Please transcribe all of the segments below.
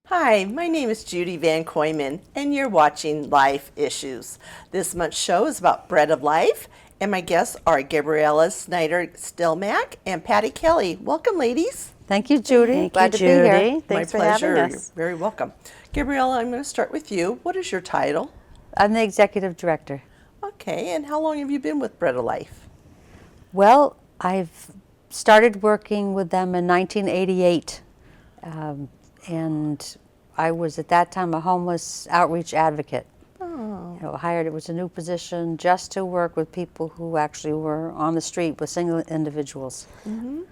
Hi, my name is Judie VanKooiman, and you're watching Life Issues. This month's show is about Bread of Life, and my guests are Gabriella, Snyder, Stelmack, and Patty Kelly. Welcome, ladies. Thank you, Judy. Glad to be here. Thanks for My pleasure. having You're us. very welcome. Gabriella, I'm going to start with you. What is your title? I'm the executive director. Okay, and how long have you been with Bread of Life? Well, I've started working with them in 1988, and I was at that time a homeless outreach advocate. Oh. Hired, it was a new position just to work with people who actually were on the street with single individuals. Mm-hmm.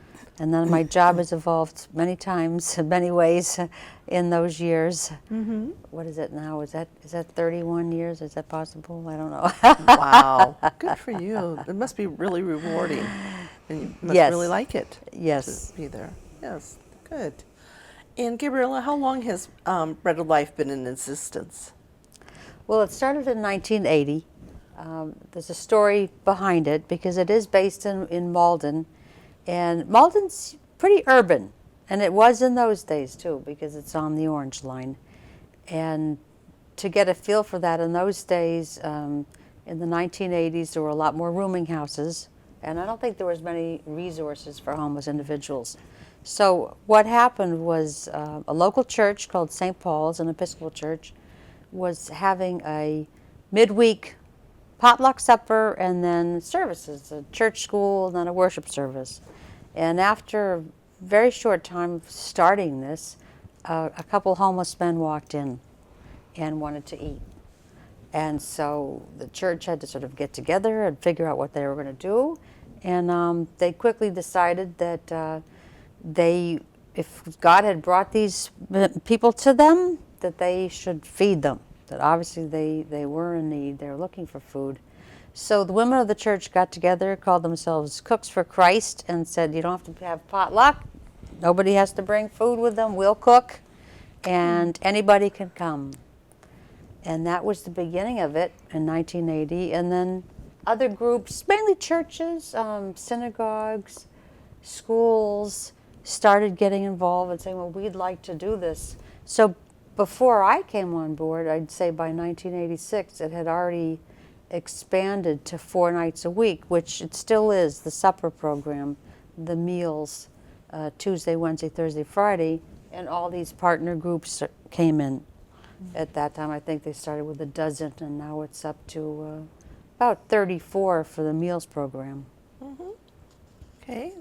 And then my job has evolved many times, in many ways, in those years. Mm-hmm. What is it now? Is that 31 years? Is that possible? I don't know. Wow, good for you. It must be really rewarding, and you must Yes. really like it. Yes. To be there. Yes, good. And Gabriella, how long has Bread of Life been in existence? Well, it started in 1980. There's a story behind it because it is based in Malden. And Malden's pretty urban, and it was in those days too because it's on the Orange Line. And to get a feel for that in those days, in the 1980s, there were a lot more rooming houses, and I don't think there was many resources for homeless individuals. So what happened was a local church called St. Paul's, an Episcopal church, was having a midweek potluck supper and then services, a church school and then a worship service. And after a very short time of starting this, a couple homeless men walked in and wanted to eat. And so the church had to sort of get together and figure out what they were going to do. And they quickly decided that if God had brought these people to them, that they should feed them. That obviously they were in need, they were looking for food. So the women of the church got together, called themselves Cooks for Christ, and said, you don't have to have potluck, nobody has to bring food with them, we'll cook, and anybody can come. And that was the beginning of it in 1980, and then other groups, mainly churches, synagogues, schools, started getting involved and saying, well, we'd like to do this. So before I came on board, I'd say by 1986, it had already expanded to 4 nights a week, which it still is, the supper program, the meals, Tuesday, Wednesday, Thursday, Friday, and all these partner groups came in. Mm-hmm. At that time, I think they started with a dozen, and now it's up to about 34 for the meals program. Mm-hmm. Okay,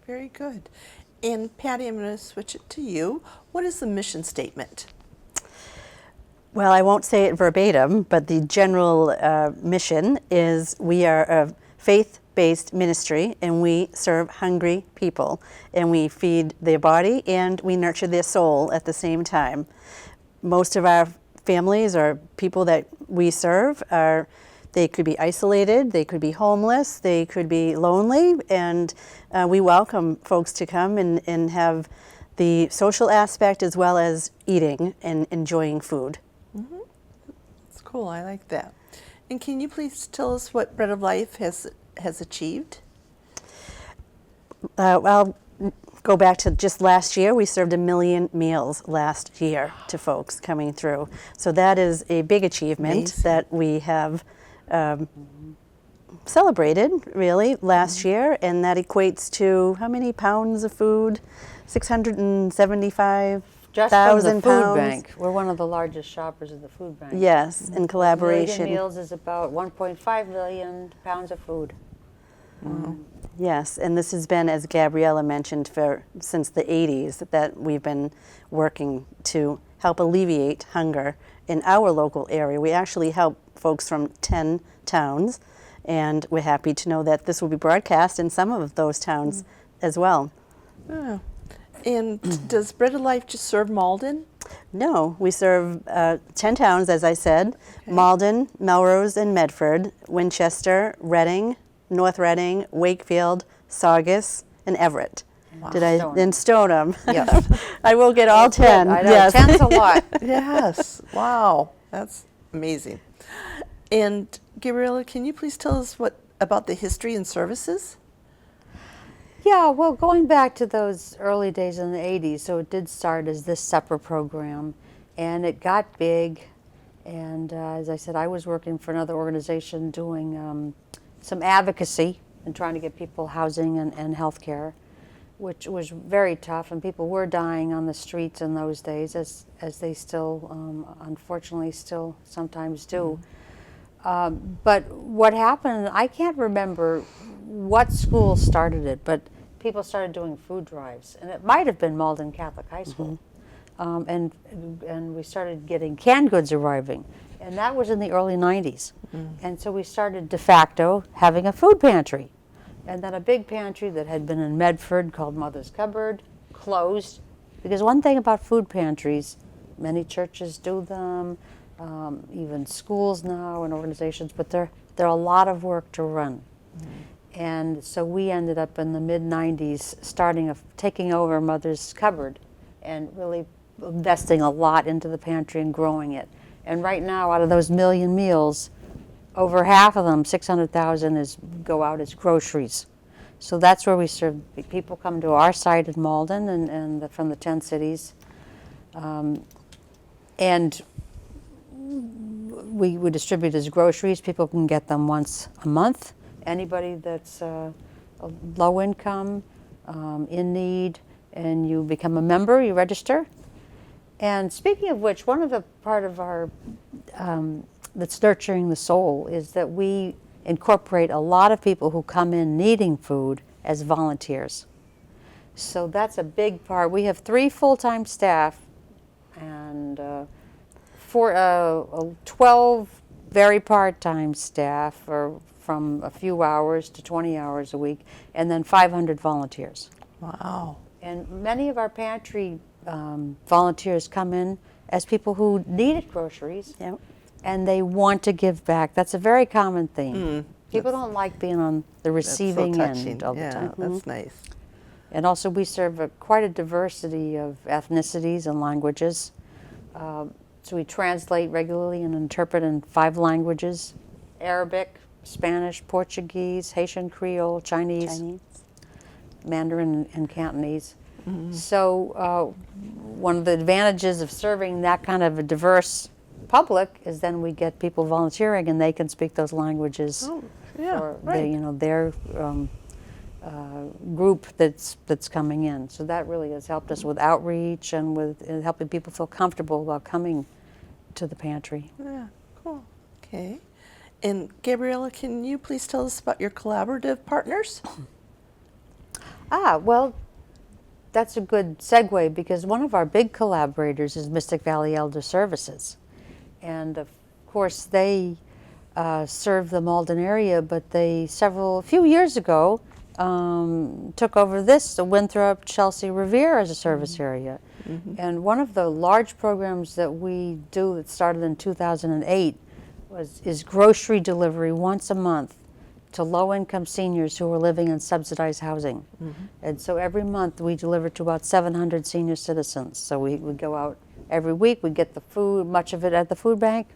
very good. And Patty, I'm going to switch it to you. What is the mission statement? Well, I won't say it verbatim, but the general mission is we are a faith-based ministry and we serve hungry people and we feed their body and we nurture their soul at the same time. Most of our families or people that we serve they could be isolated, they could be homeless, they could be lonely, and we welcome folks to come and have the social aspect as well as eating and enjoying food. Mm-hmm. That's cool. I like that. And can you please tell us what Bread of Life has achieved? Well, go back to just last year. We served 1 million meals last year to folks coming through. So that is a big achievement. Amazing. That we have celebrated really last year, and that equates to how many pounds of food? 675. Just from the food bank. We're one of the largest shoppers of the food bank. Yes, in collaboration. 1 million meals is about 1.5 million pounds of food. Yes, and this has been, as Gabriella mentioned, since the 80s that we've been working to help alleviate hunger in our local area. We actually help folks from 10 towns, and we're happy to know that this will be broadcast in some of those towns as well. Oh. And does Bread of Life just serve Malden? No, we serve 10 towns, as I said, okay. Malden, Melrose, and Medford, Winchester, Reading, North Reading, Wakefield, Saugus, and Everett. Wow. And Stoneham. Yes. I will get all 10. I know, yes. 10's a lot. Yes. Wow. That's amazing. And Gabriella, can you please tell us about the history and services? Yeah, well, going back to those early days in the 80s, so it did start as this supper program, and it got big. And as I said, I was working for another organization doing some advocacy and trying to get people housing and health care, which was very tough. And people were dying on the streets in those days, as they still, unfortunately, still sometimes do. But what happened, I can't remember what school started it, but people started doing food drives. And it might have been Malden Catholic High School. And we started getting canned goods arriving. And that was in the early 90s. And so we started de facto having a food pantry. And then a big pantry that had been in Medford called Mother's Cupboard closed. Because one thing about food pantries, many churches do them, even schools now and organizations, but they're a lot of work to run. And so we ended up in the mid-90s taking over Mother's Cupboard and really investing a lot into the pantry and growing it. And right now, out of those million meals, over half of them, 600,000, go out as groceries. So that's where we serve. People come to our site in Malden and from the 10 cities. And we distribute as groceries. People can get them once a month. Anybody that's low income, in need, and you become a member, you register. And speaking of which, one of the part of our that's nurturing the soul is that we incorporate a lot of people who come in needing food as volunteers. So that's a big part. We have 3 full-time staff and 12 very part-time staff, or from a few hours to 20 hours a week, and then 500 volunteers. Wow. And many of our pantry volunteers come in as people who needed groceries, Yep. and they want to give back. That's a very common theme. People don't like being on the receiving That's so end touching. all the Yeah, time. that's nice. And also we serve quite a diversity of ethnicities and languages. So we translate regularly and interpret in 5 languages: Arabic, Spanish, Portuguese, Haitian Creole, Chinese. Mandarin and Cantonese. So one of the advantages of serving that kind of a diverse public is then we get people volunteering and they can speak those languages Yeah, for right. their group that's coming in. So that really has helped us with outreach and with helping people feel comfortable about coming to the pantry. Yeah, cool. Okay. And Gabriella, can you please tell us about your collaborative partners? Well, that's a good segue because one of our big collaborators is Mystic Valley Elder Services. And of course, they serve the Malden area, but a few years ago, took over the Winthrop, Chelsea, Revere as a service area. And one of the large programs that we do that started in 2008 is grocery delivery once a month to low-income seniors who are living in subsidized housing. And so every month we deliver to about 700 senior citizens. So we go out every week, we get the food, much of it at the food bank,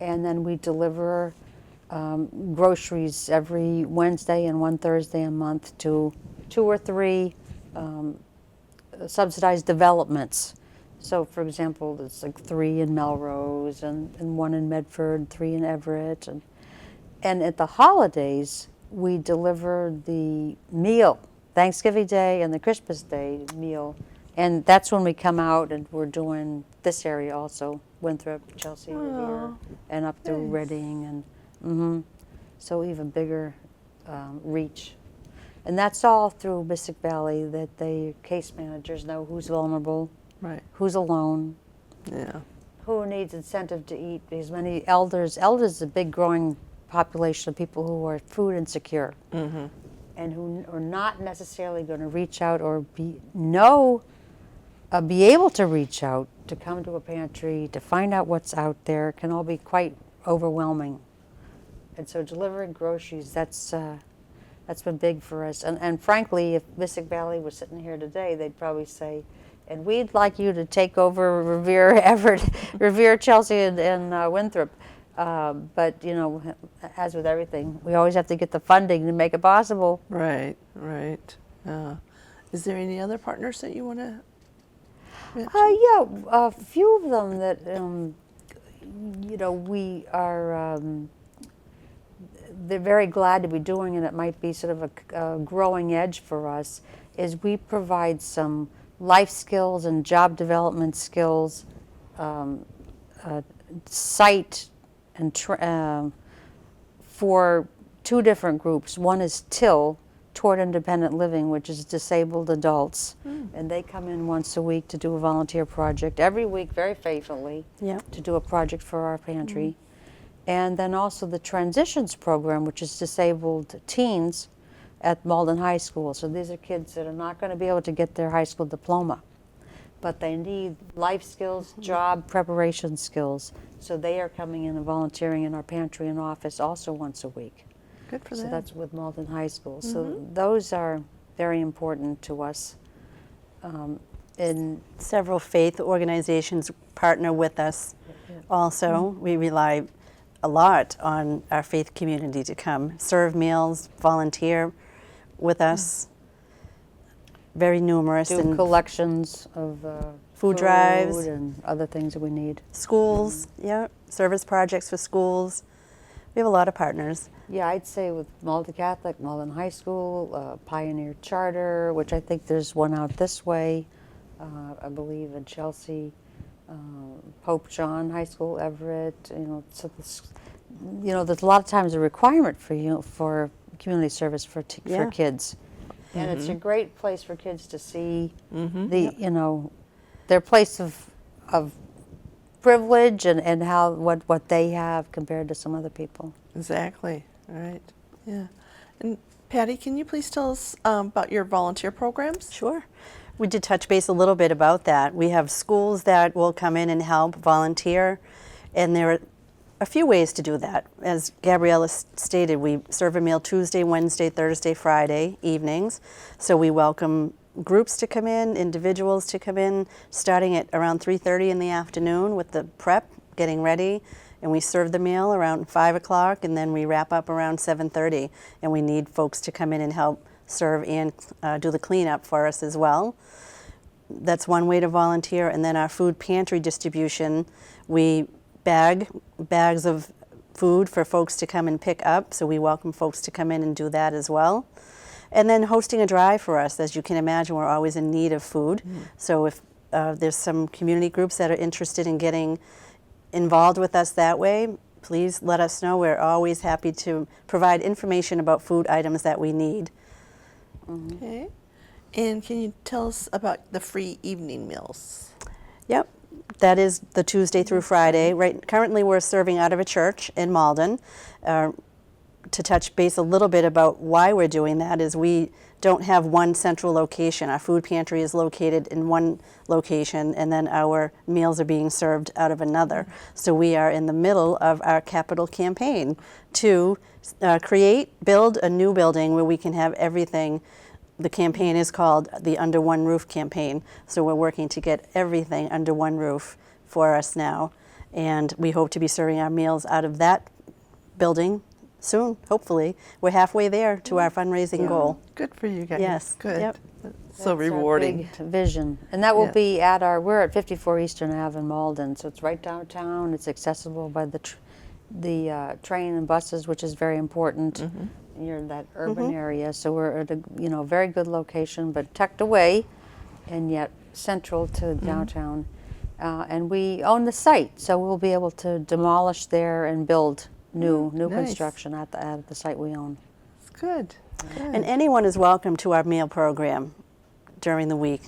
and then we deliver groceries every Wednesday and one Thursday a month to 2 or 3 subsidized developments. So for example, there's like 3 in Melrose and 1 in Medford, 3 in Everett. And at the holidays, we deliver the meal, Thanksgiving Day and the Christmas Day meal. And that's when we come out and we're doing this area also, Winthrop, Chelsea, Revere, and up through Reading. And so even bigger reach. And that's all through Mystic Valley, that the case managers know who's vulnerable, Right. who's alone, Yeah. who needs incentive to eat, because many elders is a big growing population of people who are food insecure and who are not necessarily going to reach out or be able to reach out to come to a pantry to find out what's out there. Can all be quite overwhelming. And so delivering groceries, that's been big for us. And frankly, if Mystic Valley was sitting here today, they'd probably say, and we'd like you to take over Revere, Everett, Revere, Chelsea, and Winthrop. But, you know, as with everything, we always have to get the funding to make it possible. Right, right. Is there any other partners that you want to mention? Yeah, a few of them that, we are, they're very glad to be doing, and it might be sort of a growing edge for us, is we provide some life skills and job development skills, site and for two different groups. One is TIL, Toward Independent Living, which is disabled adults, and they come in once a week to do a volunteer project, every week very faithfully, to do a project for our pantry. And then also the Transitions program, which is disabled teens at Malden High School. So these are kids that are not going to be able to get their high school diploma, but they need life skills, job preparation skills. So they are coming in and volunteering in our pantry and office also once a week. Good for So them. that's with Malden High School. So those are very important to us. And Several faith organizations partner with us also. We rely a lot on our faith community to come, serve meals, volunteer with us. Very numerous. do And collections of Food drives. and other things that we need. schools, service projects for schools. We have a lot of partners. Yeah, I'd say with Malden Catholic, Malden High School, Pioneer Charter, which I think there's one out this way, I believe in Chelsea, Pope John High School, Everett. So there's a lot of times a requirement for community service for kids, and it's a great place for kids to see their place of privilege and how what they have compared to some other people. Exactly. Right. Yeah. And Patty, can you please tell us about your volunteer programs? Sure. We did touch base a little bit about that. We have schools that will come in and help volunteer, and there are a few ways to do that. As Gabriella stated, we serve a meal Tuesday, Wednesday, Thursday, Friday evenings. So we welcome groups to come in, individuals to come in, starting at around 3:30 in the afternoon with the prep, getting ready. And we serve the meal around 5 o'clock, and then we wrap up around 7:30. And we need folks to come in and help serve and do the cleanup for us as well. That's one way to volunteer. And then our food pantry distribution, we bags of food for folks to come and pick up. So we welcome folks to come in and do that as well. And then hosting a drive for us. As you can imagine, we're always in need of food. So if there's some community groups that are interested in getting involved with us that way, please let us know. We're always happy to provide information about food items that we need. Okay. And can you tell us about the free evening meals? Yep, that is the Tuesday through Friday. Currently we're serving out of a church in Malden. To touch base a little bit about why we're doing that is we don't have one central location. Our food pantry is located in one location, and then our meals are being served out of another. So we are in the middle of our capital campaign to build a new building where we can have everything. The campaign is called the Under One Roof campaign. So we're working to get everything under one roof for us now. And we hope to be serving our meals out of that building soon, hopefully. We're halfway there to our fundraising goal. Good for you guys. Yes. Good. Yep. So That's our rewarding. big vision. And that will be we're at 54 Eastern Ave in Malden, so it's right downtown. It's accessible by the train and buses, which is very important. You're in that urban area, so we're at a very good location, but tucked away, and yet central to downtown. And we own the site, so we'll be able to demolish there and build new Nice. construction at the site we own. It's good. Good. And anyone is welcome to our meal program during the week.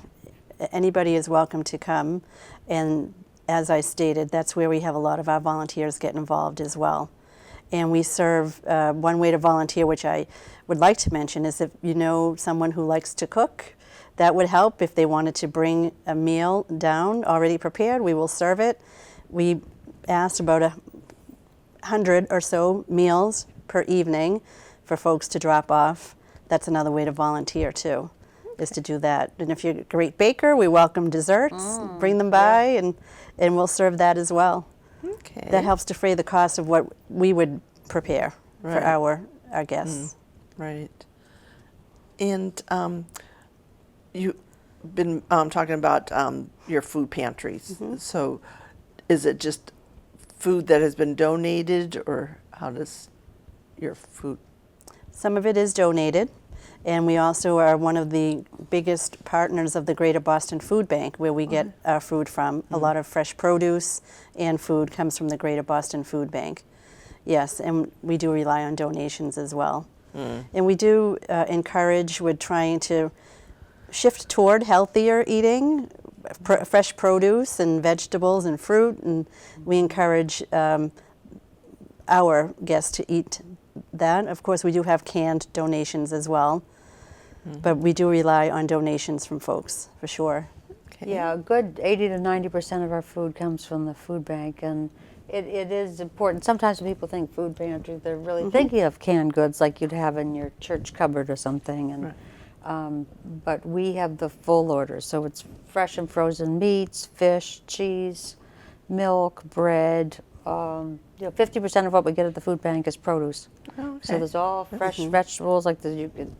Anybody is welcome to come. And as I stated, that's where we have a lot of our volunteers get involved as well. And we serve, one way to volunteer, which I would like to mention, is if you know someone who likes to cook, that would help. If they wanted to bring a meal down already prepared, we will serve it. We asked about 100 or so meals per evening for folks to drop off. That's another way to volunteer too, is to do that. And if you're a great baker, we welcome desserts. Bring them by, and we'll serve that as well. Okay. That helps defray the cost of what we would prepare for Right. our guests. Right. And you've been talking about your food pantries. So is it just food that has been donated, or how does your food? Some of it is donated, and we also are one of the biggest partners of the Greater Boston Food Bank, where we get our food from. A lot of fresh produce and food comes from the Greater Boston Food Bank. Yes, and we do rely on donations as well. And we do encourage, we're trying to shift toward healthier eating, fresh produce and vegetables and fruit, and we encourage our guests to eat that. Of course, we do have canned donations as well, but we do rely on donations from folks, for sure. Okay. Yeah, a good 80 to 90% of our food comes from the food bank, and it is important. Sometimes when people think food pantry, they're really thinking of canned goods like you'd have in your church cupboard or something. And but we have the full order, so it's fresh and frozen meats, fish, cheese, milk, bread. 50% of what we get at the food bank is produce. Okay. So there's all fresh vegetables, like you get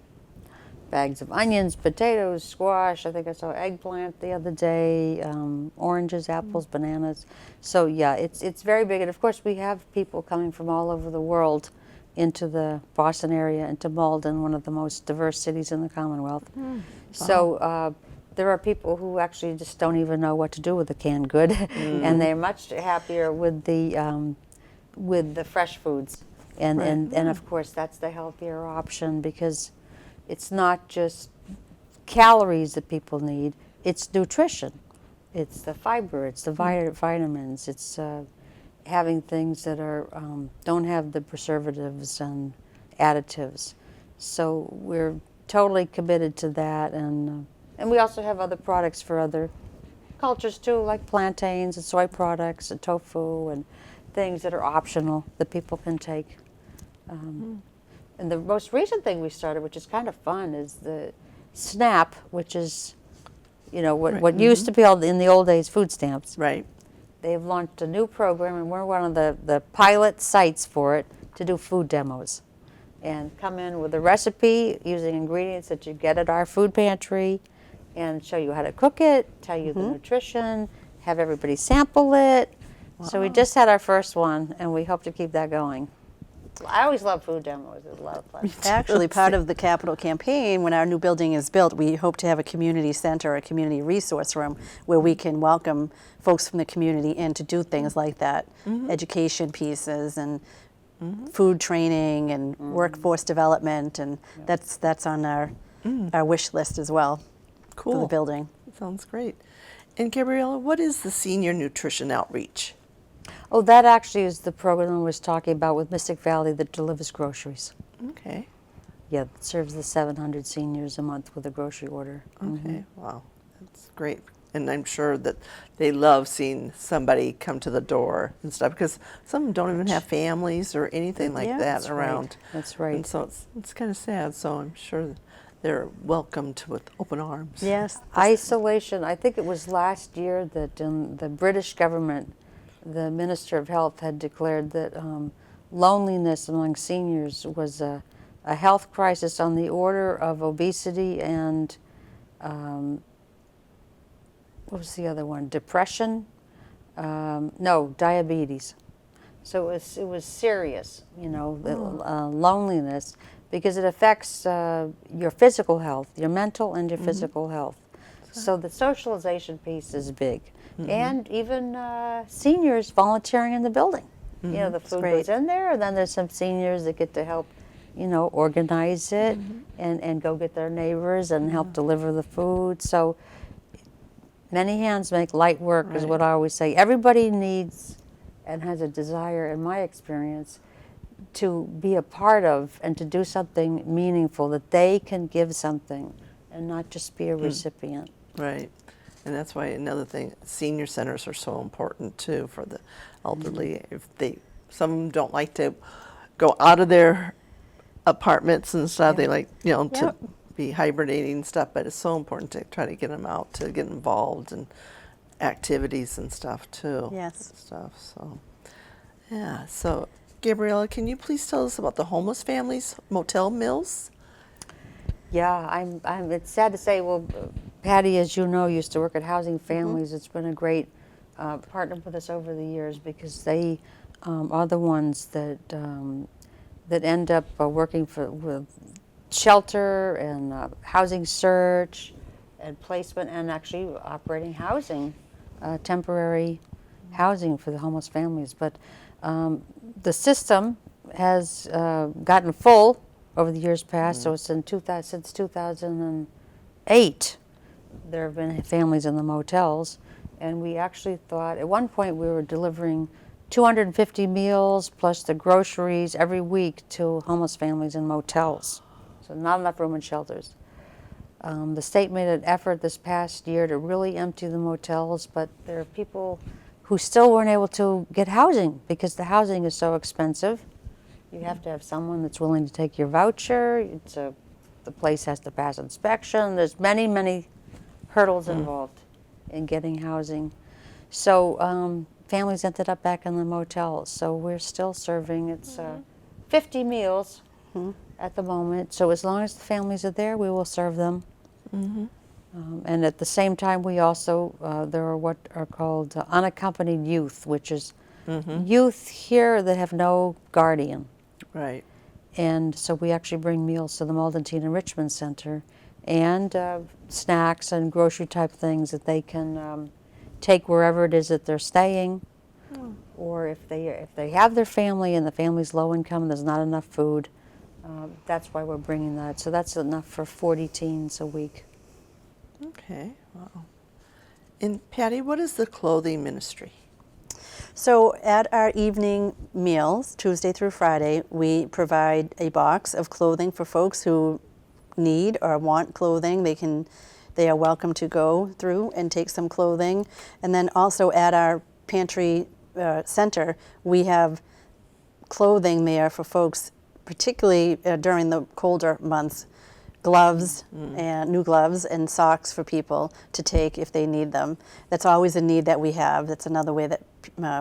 bags of onions, potatoes, squash. I think I saw eggplant the other day, oranges, apples, bananas. So yeah, it's very big. And of course, we have people coming from all over the world into the Boston area, into Malden, one of the most diverse cities in the Commonwealth. So there are people who actually just don't even know what to do with the canned good, and they're much happier with the fresh foods. And of course, that's the healthier option, because it's not just calories that people need, it's nutrition. It's the fiber, it's the vitamins, it's having things that are don't have the preservatives and additives. So we're totally committed to that, and we also have other products for other cultures too, like plantains and soy products and tofu and things that are optional that people can take. And the most recent thing we started, which is kind of fun, is the SNAP, which is, what used to be called in the old days food stamps. Right. They've launched a new program, and we're one of the pilot sites for it to do food demos. And come in with a recipe using ingredients that you get at our food pantry, and show you how to cook it, tell you the nutrition, have everybody sample it. So we just had our first one, and we hope to keep that going. I always love food demos. It's a lot of fun. Actually, part of the capital campaign, when our new building is built, we hope to have a community center, a community resource room, where we can welcome folks from the community in to do things like that, education pieces and food training and workforce development, and that's on our wish list as well for the building. Sounds great. And Gabriella, what is the Senior Nutrition Outreach? Oh, that actually is the program I was talking about with Mystic Valley that delivers groceries. Okay. Yeah, it serves the 700 seniors a month with a grocery order. Okay. Wow, that's great. And I'm sure that they love seeing somebody come to the door and stuff, because some of them don't even have families or anything like that that's around. Right. That's right. And so it's kind of sad. So I'm sure they're welcomed with open arms. Yes. Isolation. I think it was last year that the British government, the Minister of Health, had declared that loneliness among seniors was a health crisis on the order of obesity and what was the other one? Depression? No, diabetes. So it was serious, loneliness, because it affects your physical health, your mental and your physical health. So the socialization piece is big. And even seniors volunteering in the building. The food goes in there, and then there's some seniors that get to help, organize it and go get their neighbors and help deliver the food. So many hands make light work, is what I always say. Everybody needs and has a desire, in my experience, to be a part of and to do something meaningful, that they can give something and not just be a recipient. Right. And that's why another thing, senior centers are so important too for the elderly. If some don't like to go out of their apartments and stuff, they like, to be hibernating and stuff, but it's so important to try to get them out to get involved in activities and stuff too. Yes. So, yeah. So, Gabriella, can you please tell us about the homeless families motel meals? Yeah, it's sad to say, well, Patty, as you know, used to work at Housing Families. It's been a great partner with us over the years because they are the ones that end up working with shelter and housing search and placement and actually operating housing, temporary housing for the homeless families. But the system has gotten full over the years past, so it's since 2008 there have been families in the motels, and we actually thought at one point we were delivering 250 meals plus the groceries every week to homeless families in motels. So not enough room in shelters. The state made an effort this past year to really empty the motels, but there are people who still weren't able to get housing because the housing is so expensive. You have to have someone that's willing to take your voucher. The place has to pass inspection. There's many, many hurdles involved in getting housing. So families ended up back in the motels. So we're still serving. It's 50 meals at the moment. So as long as the families are there, we will serve them. And at the same time, we also, there are what are called unaccompanied youth, which is youth here that have no guardian. Right. And so we actually bring meals to the Malden Teen Enrichment Center and snacks and grocery type things that they can take wherever it is that they're staying. Or if they have their family and the family's low income and there's not enough food, that's why we're bringing that. So that's enough for 40 teens a week. Okay. Wow. And Patty, what is the clothing ministry? So at our evening meals, Tuesday through Friday, we provide a box of clothing for folks who need or want clothing. They are welcome to go through and take some clothing. And then also at our pantry center, we have clothing there for folks, particularly during the colder months, gloves and new gloves and socks for people to take if they need them. That's always a need that we have. That's another way that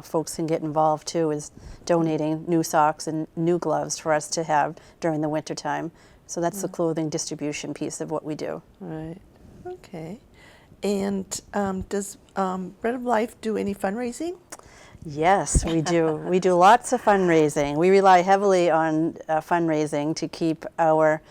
folks can get involved too, is donating new socks and new gloves for us to have during the winter time. So that's the clothing distribution piece of what we do. Right. Okay. And does Bread of Life do any fundraising? Yes, we do. We do lots of fundraising. We rely heavily on fundraising to keep our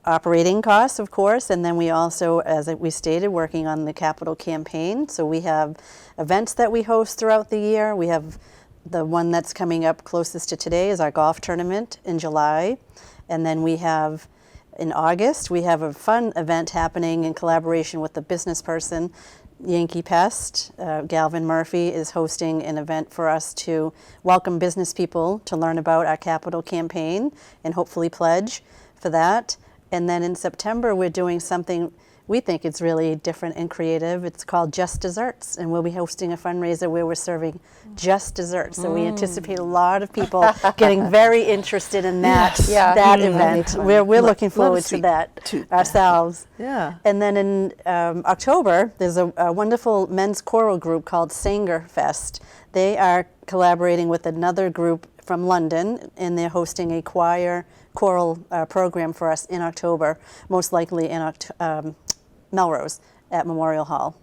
operating costs, of course, and then we also, as we stated, working on the capital campaign. So we have events that we host throughout the year. We have the one that's coming up closest to today is our golf tournament in July. And then we have, in August, we have a fun event happening in collaboration with the business person, Yankee Pest. Galvin Murphy is hosting an event for us to welcome business people to learn about our capital campaign and hopefully pledge for that. And then in September, we're doing something we think it's really different and creative. It's called Just Desserts, and we'll be hosting a fundraiser where we're serving just desserts. So we anticipate a lot of people getting very interested in that, that event. We're looking forward to that ourselves. Yeah. And then in October, there's a wonderful men's choral group called Sanger Fest. They are collaborating with another group from London, and they're hosting a choral program for us in October, most likely in Melrose at Memorial Hall.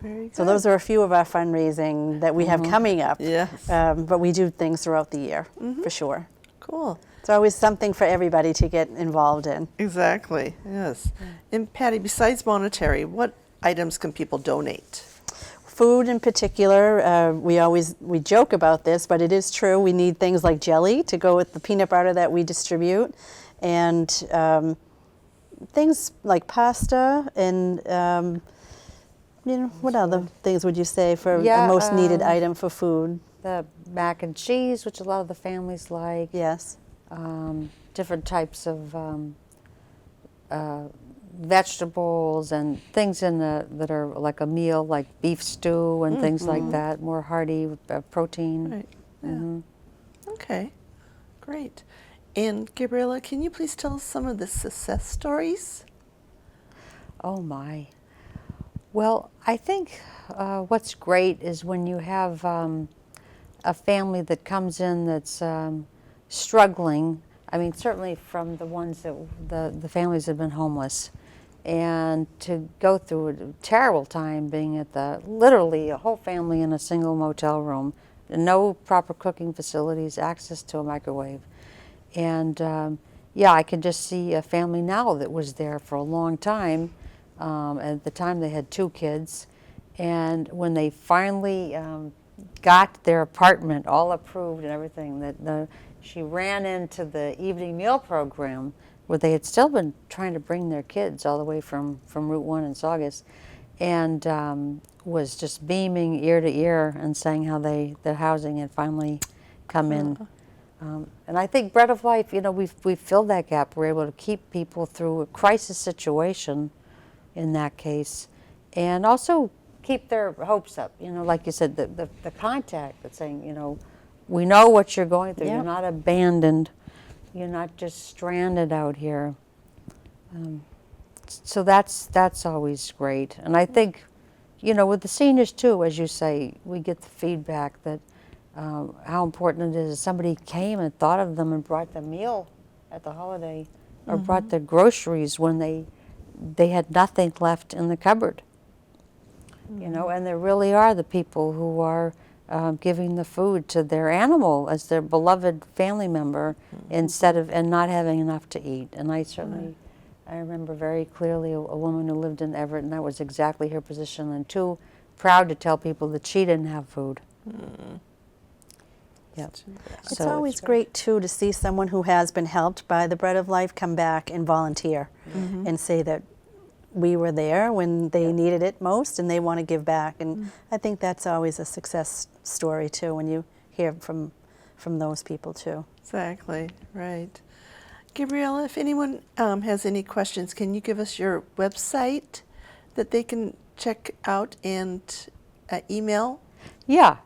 Very good. So those are a few of our fundraising that we have coming up. Yes. But we do things throughout the year, for sure. Cool. It's always something for everybody to get involved in. Exactly. Yes. And Patty, besides monetary, what items can people donate? Food in particular, we joke about this, but it is true. We need things like jelly to go with the peanut butter that we distribute, and things like pasta, and what other things would you say for a most needed item for food? The mac and cheese, which a lot of the families like. Yes. Different types of vegetables and things that are like a meal, like beef stew and things like that, more hearty protein. Right. Yeah. Okay. Great. And Gabriella, can you please tell us some of the success stories? Oh my. Well, I think what's great is when you have a family that comes in that's struggling I mean, certainly from the ones that the families that have been homeless. And to go through a terrible time being at literally a whole family in a single motel room, no proper cooking facilities, access to a microwave. And yeah, I can just see a family now that was there for a long time. At the time they had 2 kids. And when they finally got their apartment all approved and everything, she ran into the evening meal program where they had still been trying to bring their kids all the way from Route 1 in Saugus, and was just beaming ear to ear and saying how the housing had finally come in. And I think Bread of Life, you know, we've filled that gap. We're able to keep people through a crisis situation in that case, and also keep their hopes up. You know, like you said, the contact that's saying, you know, we know what you're going through. Yeah. You're not abandoned. You're not just stranded out here. So that's always great. And I think, you know, with the seniors too, as you say, we get the feedback that how important it is somebody came and thought of them and brought the meal at the holiday, or brought the groceries when they had nothing left in the cupboard. You know, and there really are the people who are giving the food to their animal as their beloved family member and not having enough to eat. And I certainly, I remember very clearly a woman who lived in Everett, and that was exactly her position, and too proud to tell people that she didn't have food. Yep. It's always great too to see someone who has been helped by the Bread of Life come back and volunteer and say that we were there when they needed it most and they want to give back. And I think that's always a success story too, when you hear from those people too. Exactly, right. Gabriella, if anyone has any questions, can you give us your website that they can check out and email? Yeah,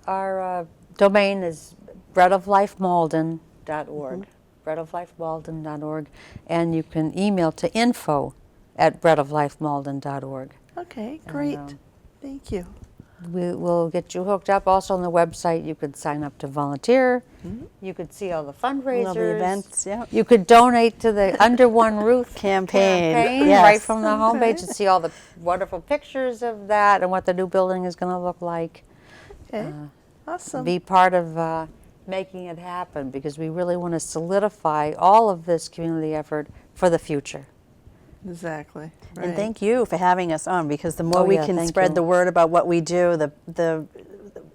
our domain is breadoflifemalden.org, breadoflifemalden.org, and you can email to info@breadoflifemalden.org. Okay, great. And, thank you. We'll get you hooked up. Also on the website, you could sign up to volunteer. You could see all the fundraisers. All the events, yeah. You could donate to the Under One Roof Campaign, yes. right from the homepage, and see all the wonderful pictures of that and what the new building is going to look like. Okay, awesome. Be part of making it happen, because we really want to solidify all of this community effort for the future. Exactly. Right. And thank you for having us on, because the more we yeah, can thank spread you. the word about what we do,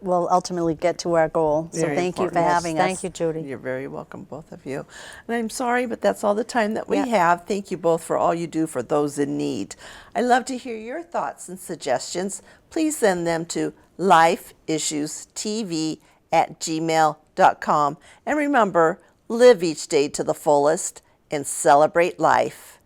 we'll ultimately get to our goal. So Very thank you for important. having us. Thank you, Judy. You're very welcome, both of you. And I'm sorry, but that's all the time that we Yeah. have. Thank you both for all you do for those in need. I love to hear your thoughts and suggestions. Please send them to lifeissuestv@gmail.com. And remember, live each day to the fullest and celebrate life.